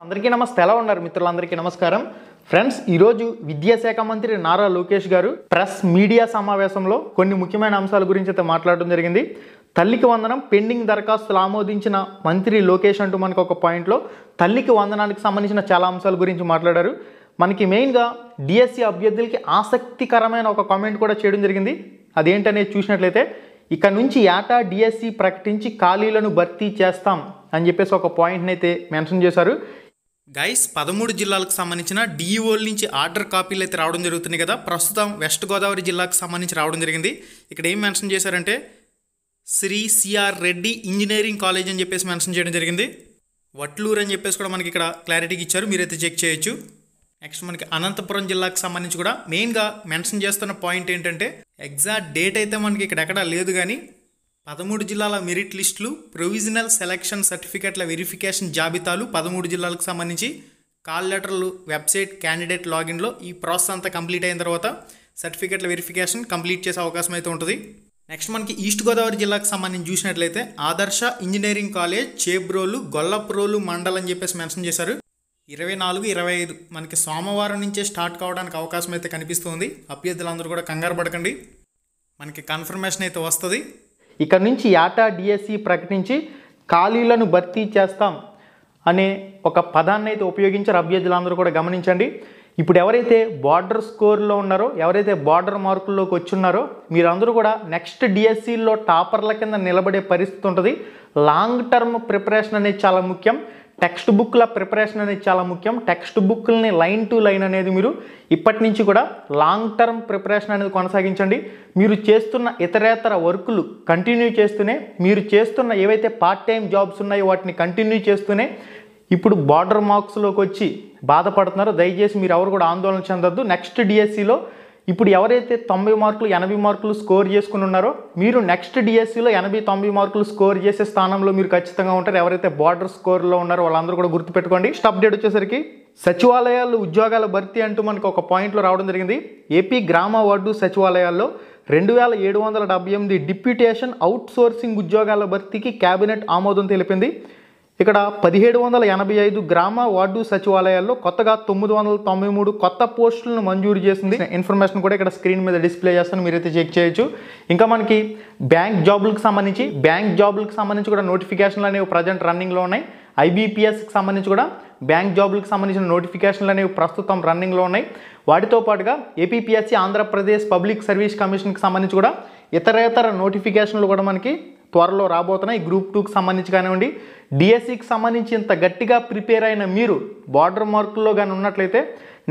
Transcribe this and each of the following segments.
అందరికీ నమస్తే. ఎలా ఉన్నారు మిత్రులందరికీ నమస్కారం. ఫ్రెండ్స్, ఈరోజు విద్యాశాఖ మంత్రి నారా లోకేష్ గారు ప్రెస్ మీడియా సమావేశంలో కొన్ని ముఖ్యమైన అంశాల గురించి అయితే మాట్లాడడం జరిగింది. తల్లికి వందనం పెండింగ్ దరఖాస్తులు ఆమోదించిన మంత్రి లోకేష్ అంటూ మనకు ఒక పాయింట్లో తల్లికి వందనానికి సంబంధించిన చాలా అంశాల గురించి మాట్లాడారు. మనకి మెయిన్గా డిఎస్సి అభ్యర్థులకి ఆసక్తికరమైన ఒక కామెంట్ కూడా చేయడం జరిగింది. అదేంటనేది చూసినట్లయితే, ఇక్కడ నుంచి ఏటా డిఎస్సి ప్రకటించి ఖాళీలను భర్తీ చేస్తాం అని చెప్పేసి ఒక పాయింట్ని అయితే మెన్షన్ చేశారు. గైస్, 13 జిల్లాలకు సంబంధించిన డిఈఓల నుంచి ఆర్డర్ కాపీలు అయితే రావడం జరుగుతుంది కదా. ప్రస్తుతం వెస్ట్ గోదావరి జిల్లాకు సంబంధించి రావడం జరిగింది. ఇక్కడ ఏం మెన్షన్ చేశారంటే Shri CR Reddy engineering college అని చెప్పేసి మెన్షన్ చేయడం జరిగింది. వట్లూరు అని చెప్పేసి కూడా మనకి ఇక్కడ క్లారిటీకి ఇచ్చారు, మీరైతే చెక్ చేయొచ్చు. నెక్స్ట్ మనకి అనంతపురం జిల్లాకు సంబంధించి కూడా మెయిన్గా మెన్షన్ చేస్తున్న పాయింట్ ఏంటంటే, ఎగ్జాక్ట్ డేట్ అయితే మనకి ఇక్కడ ఎక్కడా లేదు, కానీ 13 జిల్లాల మెరిట్ లిస్టులు, ప్రొవిజనల్ సెలక్షన్ సర్టిఫికెట్ల వెరిఫికేషన్ జాబితాలు 13 జిల్లాలకు సంబంధించి కాల్ లెటర్లు, వెబ్సైట్, క్యాండిడేట్ లాగిన్లో ఈ ప్రాసెస్ అంతా కంప్లీట్ అయిన తర్వాత సర్టిఫికెట్ల వెరిఫికేషన్ కంప్లీట్ చేసే అవకాశం అయితే ఉంటుంది. నెక్స్ట్ మనకి ఈస్ట్ గోదావరి జిల్లాకు సంబంధించి చూసినట్లయితే ఆదర్శ ఇంజనీరింగ్ కాలేజ్, చేబ్రోలు, గొల్లప్రోలు మండల్ అని చెప్పేసి మెన్షన్ చేశారు. 24, 25 మనకి సోమవారం నుంచే స్టార్ట్ కావడానికి అవకాశం అయితే కనిపిస్తుంది. అభ్యర్థులందరూ కూడా కంగారు పడకండి, మనకి కన్ఫర్మేషన్ అయితే వస్తుంది. ఇక్కడ నుంచి ఏటా డిఎస్సి ప్రకటించి ఖాళీలను భర్తీ చేస్తాం అనే ఒక పదాన్ని అయితే ఉపయోగించారు. అభ్యర్థులందరూ కూడా గమనించండి. ఇప్పుడు ఎవరైతే బార్డర్ స్కోర్లో ఉన్నారో, ఎవరైతే బార్డర్ మార్కుల్లోకి వచ్చున్నారో, మీరందరూ కూడా నెక్స్ట్ డిఎస్సిలో టాపర్ల కింద నిలబడే పరిస్థితి ఉంటుంది. లాంగ్ టర్మ్ ప్రిపరేషన్ అనేది చాలా ముఖ్యం. టెక్స్ట్ బుక్ల ప్రిపరేషన్ అనేది చాలా ముఖ్యం. టెక్స్ట్ బుక్లని లైన్ టు లైన్ అనేది మీరు ఇప్పటి నుంచి కూడా లాంగ్ టర్మ్ ప్రిపరేషన్ అనేది కొనసాగించండి. మీరు చేస్తున్న ఇతరేతర వర్కులు కంటిన్యూ చేస్తూనే, మీరు చేస్తున్న ఏవైతే పార్ట్ టైం జాబ్స్ ఉన్నాయో వాటిని కంటిన్యూ చేస్తూనే ఇప్పుడు బార్డర్ మార్క్స్లోకి వచ్చి బాధపడుతున్నారో దయచేసి మీరు ఎవరు కూడా ఆందోళన చెందొద్దు. నెక్స్ట్ డిఎస్సిలో ఇప్పుడు ఎవరైతే 90 మార్కులు 80 మార్కులు స్కోర్ చేసుకుని ఉన్నారో, మీరు నెక్స్ట్ డిఎస్సిలో 80, 90 మార్కులు స్కోర్ చేసే స్థానంలో మీరు ఖచ్చితంగా ఉంటారు. ఎవరైతే బార్డర్ స్కోర్లో ఉన్నారో వాళ్ళందరూ కూడా గుర్తుపెట్టుకోండి. నెక్స్ట్ అప్డేట్ వచ్చేసరికి సచివాలయాల్లో ఉద్యోగాల భర్తీ అంటూ మనకు ఒక పాయింట్లో రావడం జరిగింది. ఏపీ గ్రామ వార్డు సచివాలయాల్లో 2778 డిప్యూటేషన్ అవుట్ సోర్సింగ్ ఉద్యోగాల భర్తీకి కేబినెట్ ఆమోదం తెలిపింది. ఇక్కడ 1785 గ్రామ వార్డు సచివాలయాల్లో కొత్తగా 993 కొత్త పోస్టులను మంజూరు చేసింది. ఇన్ఫర్మేషన్ కూడా ఇక్కడ స్క్రీన్ మీద డిస్ప్లే చేస్తాను, మీరైతే చెక్ చేయొచ్చు. ఇంకా మనకి బ్యాంక్ జాబులకు సంబంధించి కూడా నోటిఫికేషన్లు అనేవి ప్రజెంట్ రన్నింగ్లో ఉన్నాయి. ఐబీపీఎస్కి సంబంధించి కూడా బ్యాంక్ జాబులకు సంబంధించిన నోటిఫికేషన్లు అనేవి ప్రస్తుతం రన్నింగ్లో ఉన్నాయి. వాటితో పాటుగా ఏపీపీఎస్సీ, ఆంధ్రప్రదేశ్ పబ్లిక్ సర్వీస్ కమిషన్కి సంబంధించి కూడా ఇతరేతర నోటిఫికేషన్లు కూడా మనకి త్వరలో రాబోతున్నాయి. గ్రూప్ 2కి సంబంధించి కానివ్వండి, డిఎస్సికి సంబంధించి ఇంత గట్టిగా ప్రిపేర్ అయిన మీరు బార్డర్ మార్కుల్లో కానీ ఉన్నట్లయితే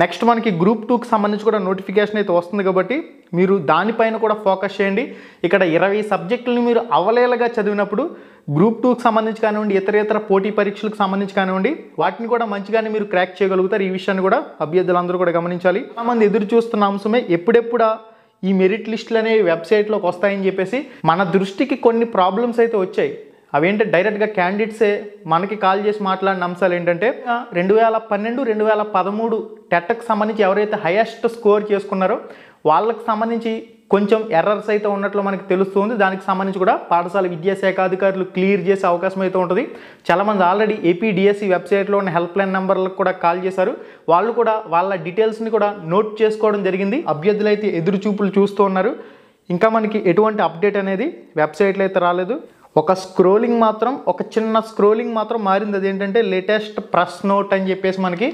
నెక్స్ట్ మనకి గ్రూప్ 2కి సంబంధించి కూడా నోటిఫికేషన్ అయితే వస్తుంది. కాబట్టి మీరు దానిపైన కూడా ఫోకస్ చేయండి. ఇక్కడ 20 సబ్జెక్టులను మీరు అవలేలగా చదివినప్పుడు గ్రూప్ 2కి సంబంధించి కానివ్వండి, ఇతరేతర పోటీ పరీక్షలకు సంబంధించి కానివ్వండి, వాటిని కూడా మంచిగానే మీరు క్రాక్ చేయగలుగుతారు. ఈ విషయాన్ని కూడా అభ్యర్థులందరూ కూడా గమనించాలి. చాలామంది ఎదురు చూస్తున్న అంశమే ఎప్పుడెప్పుడా ఈ మెరిట్ లిస్టులు అనేవి వెబ్సైట్లోకి వస్తాయని చెప్పేసి. మన దృష్టికి కొన్ని ప్రాబ్లమ్స్ అయితే వచ్చాయి. అవేంటంటే డైరెక్ట్గా క్యాండిడేట్సే మనకి కాల్ చేసి మాట్లాడిన అంశాలు ఏంటంటే, 2012, 2013 టెట్కి సంబంధించి ఎవరైతే హైయెస్ట్ స్కోర్ చేసుకున్నారో వాళ్ళకి సంబంధించి కొంచెం ఎర్రర్స్ అయితే ఉన్నట్లు మనకి తెలుస్తుంది. దానికి సంబంధించి కూడా పాఠశాల విద్యాశాఖ అధికారులు క్లియర్ చేసే అవకాశం అయితే ఉంటుంది. చాలామంది ఆల్రెడీ ఏపీ డిఎస్సి వెబ్సైట్లో ఉన్న హెల్ప్ లైన్ నెంబర్లకు కూడా కాల్ చేశారు. వాళ్ళు కూడా వాళ్ళ డీటెయిల్స్ని కూడా నోట్ చేసుకోవడం జరిగింది. అభ్యర్థులు అయితే ఎదురు చూపులు చూస్తూ ఉన్నారు. ఇంకా మనకి ఎటువంటి అప్డేట్ అనేది వెబ్సైట్లో అయితే రాలేదు. ఒక చిన్న స్క్రోలింగ్ మాత్రం మారింది. అదేంటంటే లేటెస్ట్ ప్రెస్ నోట్ అని చెప్పేసి మనకి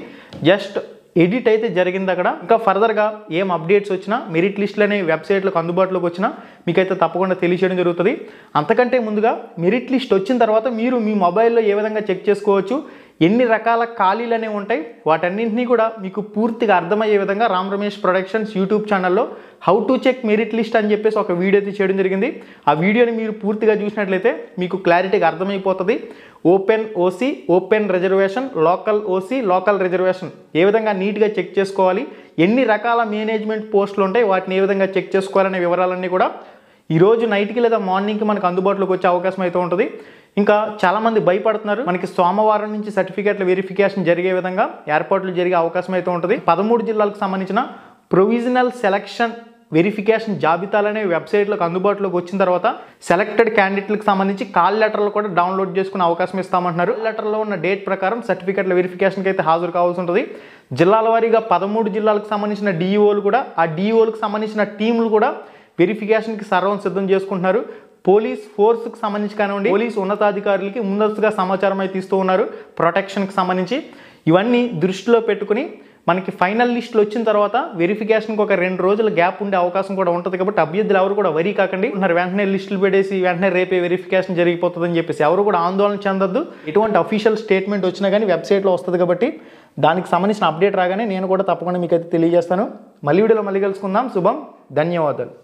జస్ట్ ఎడిట్ అయితే జరిగింది అక్కడ. ఇంకా ఫర్దర్గా ఏం అప్డేట్స్ వచ్చినా, మెరిట్ లిస్టులు అనేవి వెబ్సైట్లోకి అందుబాటులోకి వచ్చినా మీకైతే తప్పకుండా తెలియచేయడం జరుగుతుంది. అంతకంటే ముందుగా మెరిట్ లిస్ట్ వచ్చిన తర్వాత మీరు మీ మొబైల్లో ఏ విధంగా చెక్ చేసుకోవచ్చు, ఎన్ని రకాల ఖాళీలు అనేవి ఉంటాయి, వాటన్నింటినీ కూడా మీకు పూర్తిగా అర్థమయ్యే విధంగా రామ్ రమేష్ ప్రొడక్షన్స్ యూట్యూబ్ ఛానల్లో how to check merit list అని చెప్పేసి ఒక వీడియో అయితే చేయడం జరిగింది. ఆ వీడియోని మీరు పూర్తిగా చూసినట్లయితే మీకు క్లారిటీగా అర్థమైపోతుంది. Open OC, open reservation, local OC, local reservation ఏ విధంగా నీట్గా చెక్ చేసుకోవాలి, ఎన్ని రకాల మేనేజ్మెంట్ పోస్టులు ఉంటాయి, వాటిని ఏ విధంగా చెక్ చేసుకోవాలనే వివరాలన్నీ కూడా ఈరోజు నైట్కి లేదా మార్నింగ్కి మనకు అందుబాటులోకి వచ్చే అవకాశం అయితే ఉంటుంది. ఇంకా చాలామంది భయపడుతున్నారు. మనకి సోమవారం నుంచి సర్టిఫికేట్ల వెరిఫికేషన్ జరిగే విధంగా ఏర్పాట్లు జరిగే అవకాశం అయితే ఉంటుంది. 13 జిల్లాలకు సంబంధించిన ప్రొవిజనల్ సెలక్షన్ వెరిఫికేషన్ జాబితాలనే వెబ్సైట్లకు అందుబాటులోకి వచ్చిన తర్వాత సెలెక్టెడ్ క్యాండిడేట్లకు సంబంధించి కాల్ లెటర్లు కూడా డౌన్లోడ్ చేసుకునే అవకాశం ఇస్తామంటున్నారు. లెటర్లో ఉన్న డేట్ ప్రకారం సర్టిఫికెట్ల వెరిఫికేషన్కి అయితే హాజరు కావాల్సి ఉంటుంది. జిల్లాల వారీగా 13 జిల్లాలకు సంబంధించిన డిఈఓలు కూడా, ఆ డిఈఓలకు సంబంధించిన టీములు కూడా వెరిఫికేషన్కి సర్వం సిద్ధం చేసుకుంటున్నారు. పోలీస్ ఫోర్స్కి సంబంధించి కానివ్వండి, పోలీస్ ఉన్నతాధికారులకి ముందస్తుగా సమాచారం అయితే ఇస్తూ ఉన్నారు ప్రొటెక్షన్కి సంబంధించి. ఇవన్నీ దృష్టిలో పెట్టుకుని మనకి ఫైనల్ లిస్టులు వచ్చిన తర్వాత వెరిఫికేషన్కి ఒక 2 రోజుల గ్యాప్ ఉండే అవకాశం కూడా ఉంటుంది. కాబట్టి అభ్యర్థులు ఎవరు కూడా వరీ కాకండి. వెంటనే లిస్టులు పెట్టేసి వెంటనే రేపే వెరిఫికేషన్ జరిగిపోతుందని చెప్పేసి ఎవరు కూడా ఆందోళన చెందొద్దు. ఎటువంటి అఫీషియల్ స్టేట్మెంట్ వచ్చినా కానీ వెబ్సైట్లో వస్తుంది కాబట్టి దానికి సంబంధించిన అప్డేట్ రాగానే నేను కూడా తప్పకుండా మీకు అయితే తెలియజేస్తాను. మళ్ళీ వీడియోలో మళ్ళీ కలుసుకుందాం. శుభం, ధన్యవాదాలు.